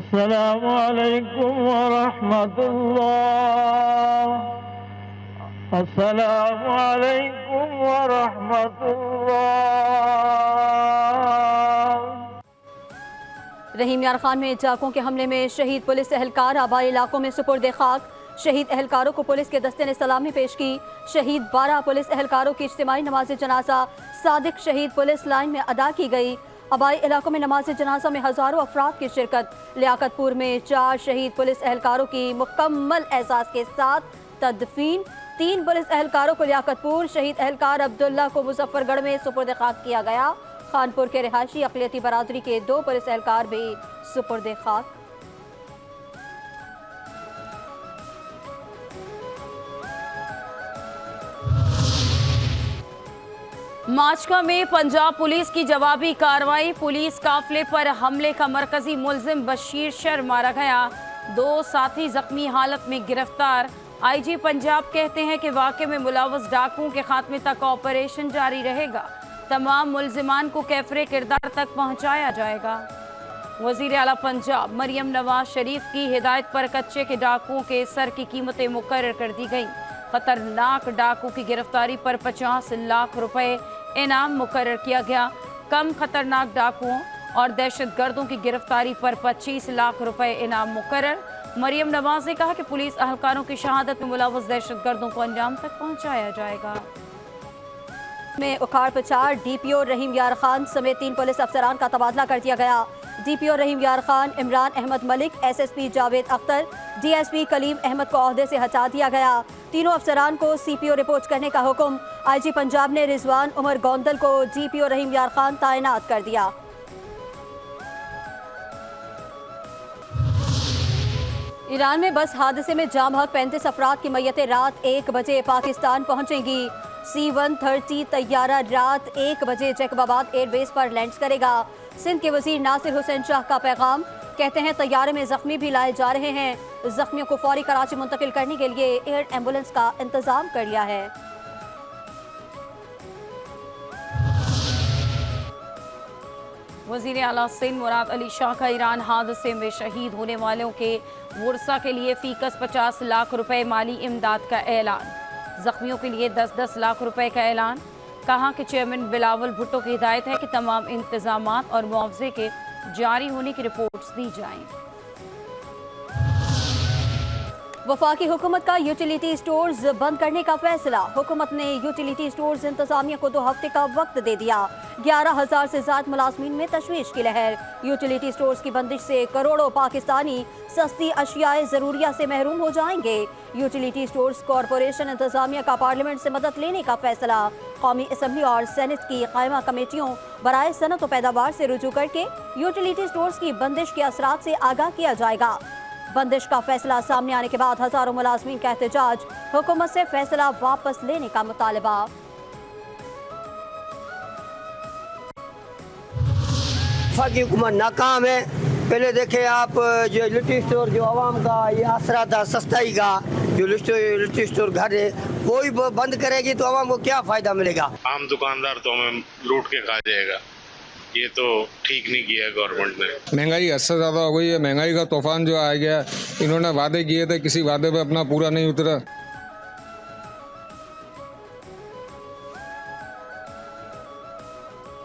अस्सलामु अलैकुम व रहमतुल्लाह। अस्सलामु अलैकुम व रहमतुल्लाह। रहीम यार खान में डाकुओं के हमले में शहीद पुलिस एहलकार आबाई इलाकों में सुपुर्द खाक। शहीद एहलकारों को पुलिस के दस्ते ने सलामी पेश की। शहीद 12 पुलिस एहलकारों की इज्तिमाई नमाज जनाजा सादिक शहीद पुलिस लाइन में अदा की गई। आबाई इलाकों में नमाज जनाजा में हजारों अफराद की शिरकत। लियाकतपुर में 4 शहीद पुलिस एहलकारों की मुकम्मल एहसास के साथ तदफीन। 3 पुलिस एहलकारों को लियाकतपुर, शहीद एहलकार अब्दुल्ला को मुजफ्फरगढ़ में सुपुर्द खाक किया गया। खानपुर के रिहायशी अक़लियती बरादरी के 2 पुलिस एहलकार भी सुपुर्द खाक। माचका में पंजाब पुलिस की जवाबी कार्रवाई। पुलिस काफिले पर हमले का मरकजी मुलजिम बशीर शर मारा गया। 2 साथी जख्मी हालत में गिरफ्तार। आईजी पंजाब कहते हैं कि वाक़े में मुलव्वस डाकुओं के खात्मे तक ऑपरेशन जारी रहेगा। तमाम मुलजिमान को कैफरे किरदार तक पहुंचाया जाएगा। वज़ीर आला पंजाब मरियम नवाज शरीफ की हिदायत पर कच्चे के डाकुओं के सर की कीमतें मुकर्रर कर दी गईं। खतरनाक डाकू की गिरफ्तारी पर 50 लाख रुपए इनाम मुकर्रर किया गया। कम खतरनाक डाकुओं और दहशतगर्दों की गिरफ्तारी पर 25 लाख रुपए इनाम मुकर्रर। मरियम नवाज ने कहा कि पुलिस अहलकारों की शहादत में मुलव्वस दहशतगर्दों को अंजाम तक पहुंचाया जाएगा। में उखाड़ पछाड़ डीपीओ रहीम यार खान समेत 3 पुलिस अफसरान का तबादला कर दिया गया। डीपीओ रहीम यार खान, इमरान अहमद मलिक, एसएसपी जावेद अख्तर, डीएसपी कलीम अहमद को ओहदे से हटा दिया गया। तीनों अफसरान को सीपीओ रिपोर्ट करने का हुक्म। आईजी पंजाब ने रिजवान उमर गोंदल को डीपीओ रहीम यार खान तैनात कर दिया। ईरान में बस हादसे में जाम हक 35 अफराद की मैयतें रात 1 बजे पाकिस्तान पहुंचेंगी। C-130 तैयारा रात 1 बजे जैकबाबाद एयरबेस पर लैंड करेगा। सिंध के वजीर नासिर हुसैन शाह का पैगाम, कहते हैं तैयारे में जख्मी भी लाए जा रहे हैं। जख्मियों को फौरी कराची मुंतकिल करने के लिए एयर एम्बुलेंस का इंतजाम कर लिया है। वज़ीर आला सिंध मुराद अली शाह का ईरान हादसे में शहीद होने वालों के वर्सा के लिए फीकस 50 लाख रुपए माली इमदाद का ऐलान। जख्मियों के लिए 10-10 लाख रुपए का ऐलान। कहा कि चेयरमैन बिलावल भुट्टो की हिदायत है कि तमाम इंतजामात और मुआवजे के जारी होने की रिपोर्ट्स दी जाएं। वफाकी हुकूमत का यूटिलिटी स्टोर्स बंद करने का फैसला। हुकूमत ने यूटिलिटी स्टोर्स इंतजामिया को 2 हफ्ते का वक्त दे दिया। 11,000 से ज्यादा मुलाजमीन में तशवीश की लहर। यूटिलिटी स्टोर्स की बंदिश से करोड़ों पाकिस्तानी सस्ती अशियाए जरूरिया से महरूम हो जाएंगे। यूटिलिटी स्टोर्स कॉरपोरेशन इंतजामिया का पार्लियामेंट से मदद लेने का फैसला। कौमी असम्बली और सेनेट की कायमा कमेटियों बराए सनत व पैदावार से रुजू करके यूटिलिटी स्टोर्स की बंदिश के असरात से आगाह किया जाएगा। बंदिश का फैसला सामने आने के बाद हजारों मुलाजमीन का एहतजाज। हुकूमत से फैसला वापस लेने का मुतालबा। वफाकी हुकूमत नाकाम है। पहले देखे आप जो लिट्टी स्टोर जो आवाम का ये आसरा था सस्ताई का, जो लिट्टी स्टोर घर है वो ही बंद करेगी तो आवाम को क्या फ़ायदा मिलेगा। आम दुकानदार तो हमें लूट के खा जाएगा। ये तो ठीक नहीं किया गवर्नमेंट ने। महंगाई हद से ज़्यादा हो गई है। महंगाई का तूफान जो आ गया, इन्होंने वादे किए थे, किसी वादे पे अपना पूरा नहीं उतरा।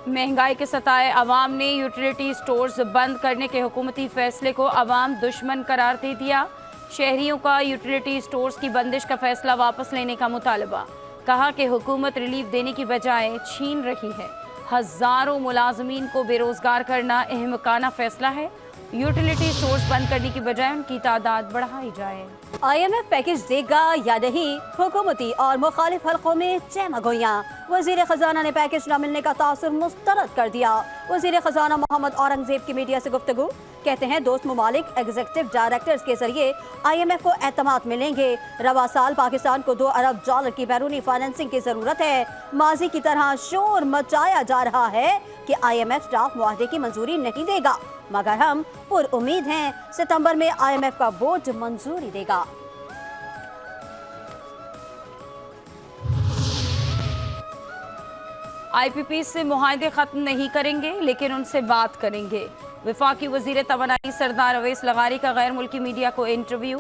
महंगाई के सताए अवाम ने यूटिलिटी स्टोर्स बंद करने के हुकूमती फैसले को अवाम दुश्मन करार दे दिया। शहरियों का यूटिलिटी स्टोर्स की बंदिश का फैसला वापस लेने का मुतालबा। कहा कि हुकूमत रिलीफ देने की बजाय छीन रही है। हजारों मुलाजमीन को बेरोजगार करना अहमकाना फैसला है। यूटिलिटी स्टोर्स बंद करने की बजाय उनकी तादाद बढ़ाई जाए। IMF पैकेज देगा या नहीं, हुकूमती और मुखालिफ हलकों में चहमगोइयां। वजीर खजाना ने पैकेज न मिलने का तासुर मुस्तरद कर दिया। वजीर खजाना मोहम्मद औरंगजेब की मीडिया से गुफ्तगू, कहते हैं दोस्त ममालिक एग्जीक्यूटिव डायरेक्टर्स के जरिए IMF को एतमाद मिलेंगे। रवा साल पाकिस्तान को $2 अरब की बैरूनी फाइनेंसिंग की जरूरत है। माजी की तरह शोर मचाया जा रहा है कि IMF स्टाफ मुआहदे की मंजूरी नहीं देगा, मगर हम पुरउम्मीद हैं सितंबर में IMF का बोर्ड मंजूरी देगा। IPP से मुआहदे खत्म नहीं करेंगे लेकिन उनसे बात करेंगे। वफाकी वजीर तवानाई सरदार अवैस लगारी का गैर मुल्की मीडिया को इंटरव्यू,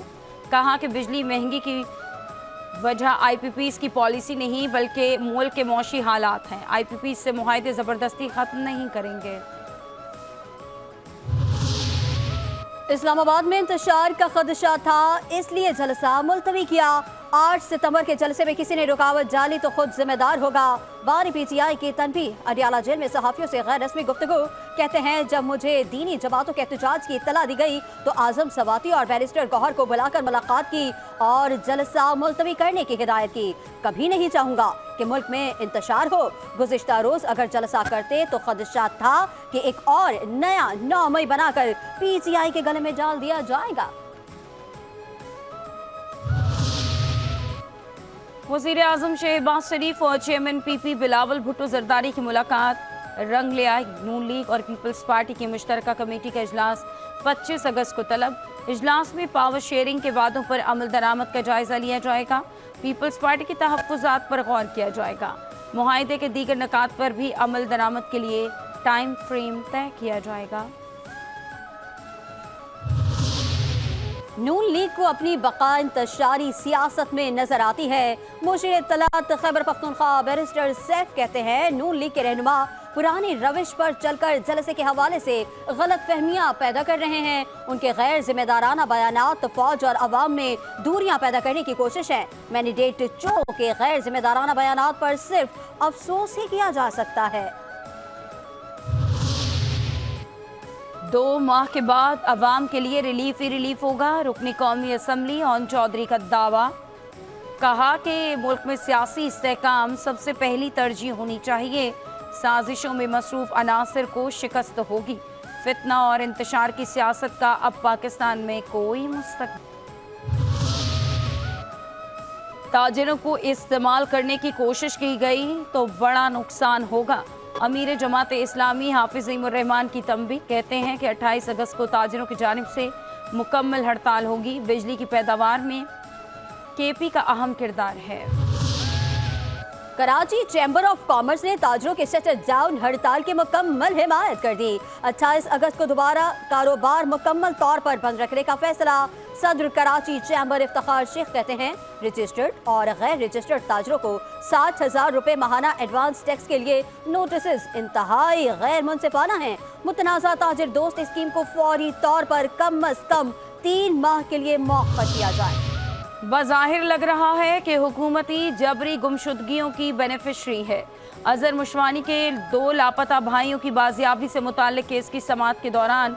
कहा कि बिजली महंगी की वजह IPP की पॉलिसी नहीं बल्कि मुल्क के मौशी हालात हैं। IPP से मुआहदे ज़बरदस्ती खत्म नहीं करेंगे। इस्लामाबाद में इंतशार का खदशा था, इसलिए जलसा मुलतवी किया। 8 सितंबर के जलसे में किसी ने रुकावट डाली तो खुद जिम्मेदार होगा। बानी PTI की तनबीह। अडियाला जेल में सहाफियों से गैर रस्मी गुफ्तगू। कहते हैं जब मुझे दीनी जमातों के एहतजाज की इत्तला दी गई तो आजम सवाती और बैरिस्टर गौहर को बुलाकर मुलाकात की और जलसा मुलतवी करने की हिदायत की। कभी नहीं चाहूंगा कि मुल्क में इंतशार हो। गुज़िश्ता रोज अगर जलसा करते तो खदशा था कि एक और नया 9 मई बनाकर PTI के गले में डाल दिया जाएगा। वज़ीर आज़म शहबाज शरीफ और चेयरमैन PP बिलावल भुट्टो जरदारी की मुलाकात रंग ले आई। नून लीग और पीपल्स पार्टी की मुश्तरका कमेटी का इजलास 25 अगस्त को तलब। इजलास में पावर शेयरिंग के वादों पर अमल दरामद का जायजा लिया जाएगा। पीपल्स पार्टी के तहफ़्फ़ुज़ात पर गौर किया जाएगा। मुआहिदे के दीगर नकात पर भी अमल दरामद के लिए टाइम फ्रेम तय किया जाएगा। नून लीग को अपनी बका इंतशारी सियासत में नजर आती है। मुशीर इत्तलात खैबर पख्तूनख्वा बैरिस्टर सैफ कहते हैं नून लीग के रहनुमा पुरानी रविश पर चलकर जलसे के हवाले से गलत फहमियाँ पैदा कर रहे हैं। उनके गैर जिम्मेदाराना बयानात फौज और अवाम में दूरियां पैदा करने की कोशिश है। मैंडेट चोरों के गैर जिम्मेदाराना बयानात पर सिर्फ अफसोस ही किया जा सकता है। 2 माह के बाद अवाम के लिए रिलीफ ही रिलीफ होगा। रुकनी कौमी असम्बली ओन चौधरी का दावा। कहा कि मुल्क में सियासी इस्तेहकाम सबसे पहली तरजीह होनी चाहिए। साजिशों में मसरूफ अनासर को शिकस्त होगी। फितना और इंतशार की सियासत का अब पाकिस्तान में कोई मुस्तकबिल। ताजिरों को इस्तेमाल करने की कोशिश की गई तो बड़ा नुकसान होगा। अमीर जमात इस्लामी हाफिज रहमान की तंबीह। कहते हैं कि 28 अगस्त को ताजिरों की जानिब से मुकम्मल हड़ताल होगी। बिजली की पैदावार में KP का अहम किरदार है। कराची चैम्बर ऑफ कॉमर्स ने ताजरों के शटर डाउन हड़ताल की मुकम्मल हिमायत कर दी। 28 अगस्त को दोबारा कारोबार मुकम्मल तौर पर बंद रखने का फैसला। सदर कराची चैम्बर इफ्तिखार शेख कहते हैं रजिस्टर्ड और गैर रजिस्टर्ड ताजरों को 60,000 रुपए माहाना एडवांस टैक्स के लिए नोटिस इंतहाई गैर मुनसिफाना है। मुतनाज़ा ताजिर दोस्त स्कीम को फौरी तौर पर कम अज कम 3 माह के लिए मौखूफ किया जाए। बज़ाहिर लग रहा है कि हुकूमती जबरी गुमशुदगियों की बेनिफिशरी है। अजहर मुशवानी के 2 लापता भाइयों की बाजियाबी से मुताल्लिक केस की समाअत के दौरान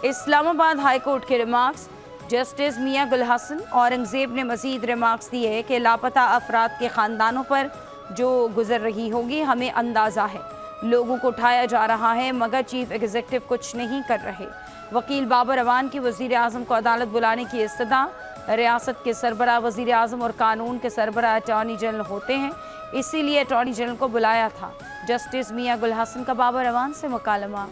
इस्लामाबाद हाई कोर्ट के रिमार्क्स। जस्टिस मियां गुल हसन औरंगजेब ने मजीद रिमार्क्स दिए कि लापता अफराद के ख़ानदानों पर जो गुजर रही होगी हमें अंदाज़ा है। लोगों को उठाया जा रहा है मगर चीफ एग्जीक्यूटिव कुछ नहीं कर रहे। वकील बाबर अवान की वज़ीर आज़म को अदालत बुलाने की इस्तदा। रियासत के सरबराह वज़ीर आज़म और कानून के सरबराह अटॉर्नी जनरल होते हैं, इसीलिए अटॉर्नी जनरल को बुलाया था। जस्टिस मियां गुल हसन का बाबर अवान से मुकालमा।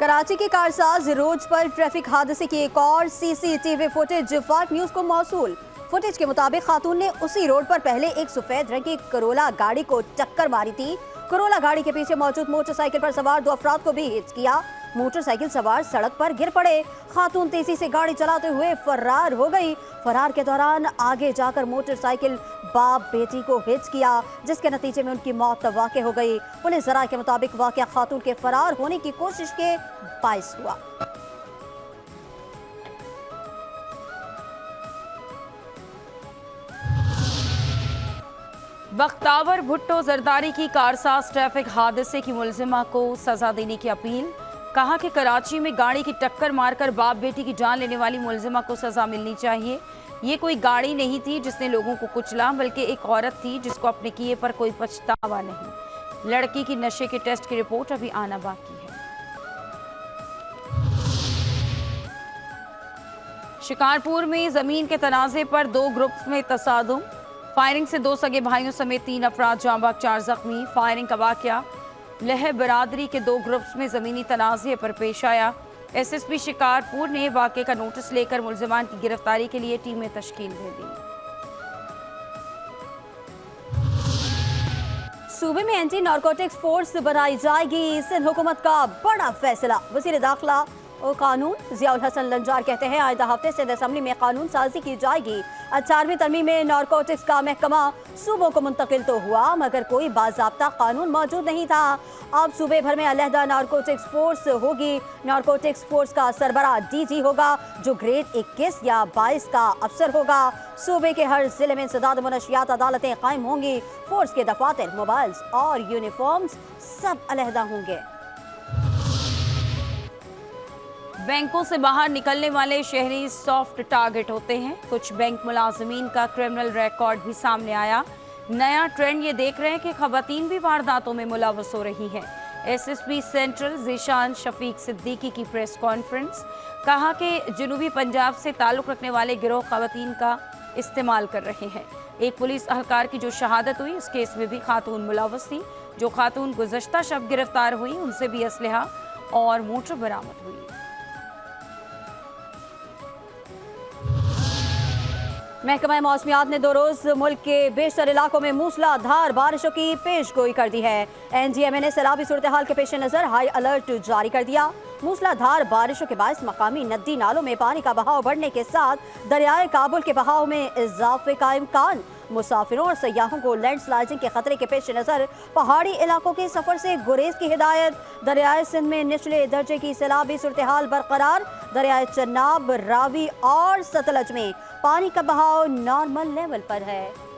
कराची के कारसाज रोड पर ट्रैफिक हादसे की एक और CCTV फुटेज 5 न्यूज़ को मौसूल। फुटेज के मुताबिक खातून ने उसी रोड पर पहले एक सफेद रंग की करोला गाड़ी को टक्कर मारी थी। करोला गाड़ी के पीछे मौजूद मोटरसाइकिल पर सवार 2 अफराद को भी हिट किया। मोटरसाइकिल सवार सड़क पर गिर पड़े। खातून तेजी से गाड़ी चलाते हुए फरार हो गई। फरार के दौरान आगे जाकर मोटरसाइकिल बाप बेटी को हिट किया जिसके नतीजे में उनकी मौत वाक़ हो गई। पुलिस ज़राए के मुताबिक वाक़या खातून के फरार होने की कोशिश के बाइस हुआ। बख्तावर भुट्टो जरदारी की कारसाज ट्रैफिक हादसे की मुलजिमा को सजा देने की अपील। कहा कि कराची में गाड़ी की टक्कर मारकर बाप बेटी की जान लेने वाली मुलजिमा को सजा मिलनी चाहिए। ये कोई गाड़ी नहीं थी जिसने लोगों को कुचला बल्कि एक औरत थी जिसको अपने किए पर कोई पछतावा नहीं। लड़की की नशे के टेस्ट की रिपोर्ट अभी आना बाकी है। शिकारपुर में जमीन के तनाज़े पर 2 ग्रुप्स में तसादुम। फायरिंग से 2 सगे भाइयों समेत 3 अफराद जाँ बाग 4 जख्मी। फायरिंग का वाक़या लह बरादरी के 2 ग्रुप्स में ज़मीनी तनाज़े पर पेश आया। SSP शिकारपुर ने वाक़े का नोटिस लेकर मुलजिमान की गिरफ्तारी के लिए टीमें तश्कील दे दी। सूबे में एंटी नारकोटिक्स फोर्स बनाई जाएगी, सिंध हुकूमत का बड़ा फैसला। वज़ीर दाखिला और कानून ज़ियाउल हसन लंजार कहते हैं आइंदा हफ्ते सिंध असम्बली में कानून साजी की जाएगी। 18वीं तरमीम में नारकोटिक्स का महकमा सूबों को मुंतकिल तो हुआ मगर कोई बाज़ाब्ता कानून मौजूद नहीं था। अब सूबे भर में अलहदा नारकोटिक्स फोर्स होगी। नारकोटिक्स फोर्स का सरबराह DG होगा जो ग्रेड 21 या 22 का अफसर होगा। सूबे के हर जिले में इंसदाद मुनशियात अदालतें कायम होंगी। फोर्स के दफातर, मोबाइल्स और यूनिफॉर्म्स सब अलहदा होंगे। बैंकों से बाहर निकलने वाले शहरी सॉफ्ट टारगेट होते हैं। कुछ बैंक मुलाजमीन का क्रिमिनल रिकॉर्ड भी सामने आया। नया ट्रेंड ये देख रहे हैं कि खवातीन भी वारदातों में मुलव्वस हो रही हैं। SSP सेंट्रल ज़ीशान शफीक सिद्दीकी की प्रेस कॉन्फ्रेंस, कहा कि जनूबी पंजाब से ताल्लुक़ रखने वाले गिरोह खवातीन का इस्तेमाल कर रहे हैं। एक पुलिस अहलकार की जो शहादत हुई इस केस में भी खातून मुलव्वस थी। जो खातून गुज़श्ता शब गिरफ्तार हुई उनसे भी असलहा और मोटर बरामद हुई। महकमा मौसमियात ने 2 रोज़ मुल्क के बेशतर इलाकों में मूसलाधार बारिशों की पेशगोई कर दी है। NGMA ने सैलाबी सूरत हाल के पेश नज़र हाई अलर्ट जारी कर दिया। मूसलाधार बारिशों के बायस मकामी नदी नालों में पानी का बहाव बढ़ने के साथ दरियाए काबुल के बहाव में इजाफे का इम्कान। मुसाफिरों और सयाहों को लैंडस्लाइडिंग के खतरे के पेश नज़र पहाड़ी इलाकों के सफ़र से गुरेज की हिदायत। दरियाए सिंध में निचले दर्जे की सैलाबी सूरत हाल बरकरार। दरियाए चनाब, रावी और सतलज में पानी का बहाव नॉर्मल लेवल पर है।